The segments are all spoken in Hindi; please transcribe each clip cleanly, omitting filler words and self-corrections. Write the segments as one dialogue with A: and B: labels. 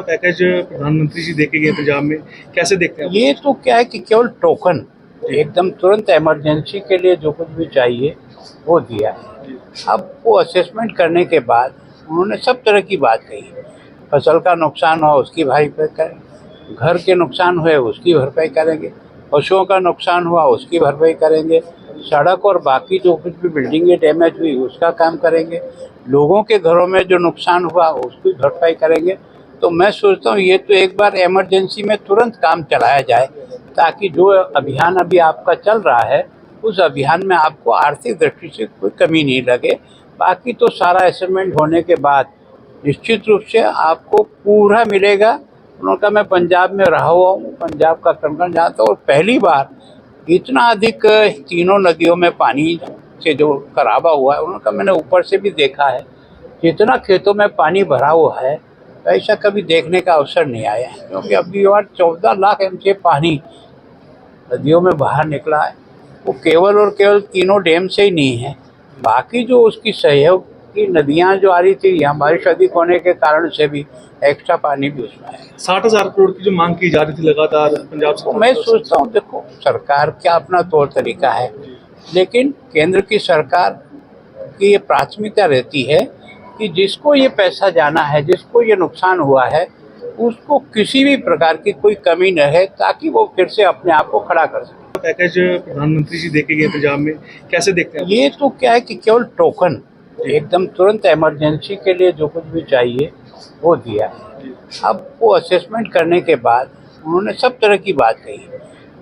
A: पैकेज प्रधानमंत्री जी देके गए पंजाब में, कैसे देखते हैं आप?
B: ये तो क्या है कि केवल टोकन एकदम तुरंत इमरजेंसी के लिए जो कुछ भी चाहिए वो दिया है। अब वो असेसमेंट करने के बाद उन्होंने सब तरह की बात कही। फसल का नुकसान हुआ उसकी भरपाई करेंगे, घर के नुकसान हुए उसकी भरपाई करेंगे, पशुओं का नुकसान हुआ उसकी भरपाई करेंगे, सड़क और बाकी जो कुछ भी बिल्डिंगें डैमेज हुई उसका काम करेंगे, लोगों के घरों में जो नुकसान हुआ उसकी भरपाई करेंगे। तो मैं सोचता हूँ ये तो एक बार इमरजेंसी में तुरंत काम चलाया जाए, ताकि जो अभियान अभी आपका चल रहा है उस अभियान में आपको आर्थिक दृष्टि से कोई कमी नहीं लगे। बाकी तो सारा असेसमेंट होने के बाद निश्चित रूप से आपको पूरा मिलेगा। उन्होंने कहा मैं पंजाब में रहा हुआ हूँ, पंजाब का कण जानता हूँ, और पहली बार इतना अधिक तीनों नदियों में पानी से जो खराबा हुआ है, उन्होंने कहा मैंने ऊपर से भी देखा है, जितना खेतों में पानी भरा हुआ है ऐसा कभी देखने का अवसर नहीं आया है। क्योंकि अभी बार 14 लाख एमसी पानी नदियों में बाहर निकला है। वो केवल और केवल तीनों डैम से ही नहीं है, बाकी जो उसकी सहयोग की नदियाँ जो आ रही थी, यहाँ बारिश अधिक होने के कारण से भी एक्स्ट्रा पानी भी उसमें है।
A: 60,000 करोड़ की जो मांग की जा रही थी लगातार पंजाब
B: तो
A: से,
B: मैं सोचता हूँ देखो सरकार का अपना तौर तरीका है, लेकिन केंद्र की सरकार की ये प्राथमिकता रहती है कि जिसको ये पैसा जाना है, जिसको ये नुकसान हुआ है, उसको किसी भी प्रकार की कोई कमी न है, ताकि वो फिर से अपने आप को खड़ा कर सके।
A: पैकेज प्रधानमंत्री जी देके गए पंजाब में, कैसे देखते हैं आप?
B: ये तो क्या है कि केवल टोकन एकदम तुरंत इमरजेंसी के लिए जो कुछ भी चाहिए वो दिया है। अब वो असेसमेंट करने के बाद उन्होंने सब तरह की बात कही।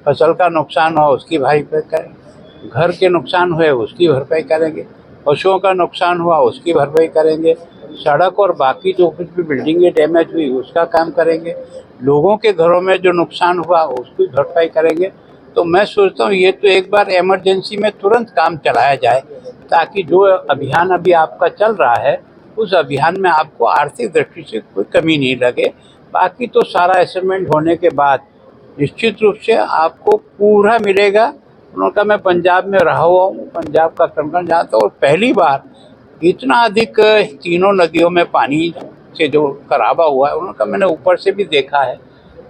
B: फसल का नुकसान हुआ उसकी भरपाई करेंगे, घर के नुकसान हुए उसकी भरपाई करेंगे, पशुओं का नुकसान हुआ उसकी भरपाई करेंगे, सड़क और बाकी जो कुछ भी बिल्डिंगें डैमेज हुई उसका काम करेंगे, लोगों के घरों में जो नुकसान हुआ उसकी भरपाई करेंगे। तो मैं सोचता हूँ ये तो एक बार इमरजेंसी में तुरंत काम चलाया जाए, ताकि जो अभियान अभी आपका चल रहा है उस अभियान में आपको आर्थिक दृष्टि से कोई कमी नहीं लगे। बाकी तो सारा असेसमेंट होने के बाद निश्चित रूप से आपको पूरा मिलेगा। उन्होंने कहा मैं पंजाब में रहा हुआ हूँ, पंजाब का कण जानता हूँ, और पहली बार इतना अधिक तीनों नदियों में पानी से जो खराबा हुआ है, उन्होंने कहा मैंने ऊपर से भी देखा है,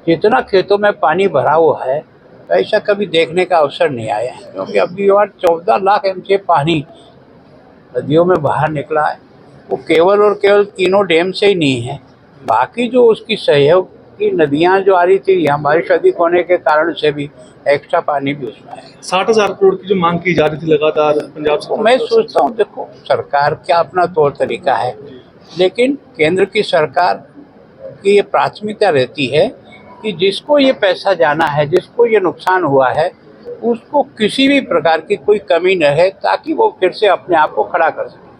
B: जितना खेतों में पानी भरा हुआ है ऐसा कभी देखने का अवसर नहीं आया है। क्योंकि अभी बार 14 लाख एमसी पानी नदियों में बाहर निकला है। वो केवल और केवल तीनों डैम से ही नहीं है, बाकी जो उसकी सहयोग की नदियाँ जो आ रही थी, यहाँ बारिश अधिक होने के कारण से भी एक्स्ट्रा पानी भी उसमें है।
A: 60,000 करोड़ की जो मांग की जा रही थी लगातार पंजाब से,
B: तो मैं सोचता हूँ देखो सरकार का अपना तौर तरीका है, लेकिन केंद्र की सरकार की ये प्राथमिकता रहती है कि जिसको ये पैसा जाना है, जिसको ये नुकसान हुआ है, उसको किसी भी प्रकार की कोई कमी न है, ताकि वो फिर से अपने आप को खड़ा कर सके।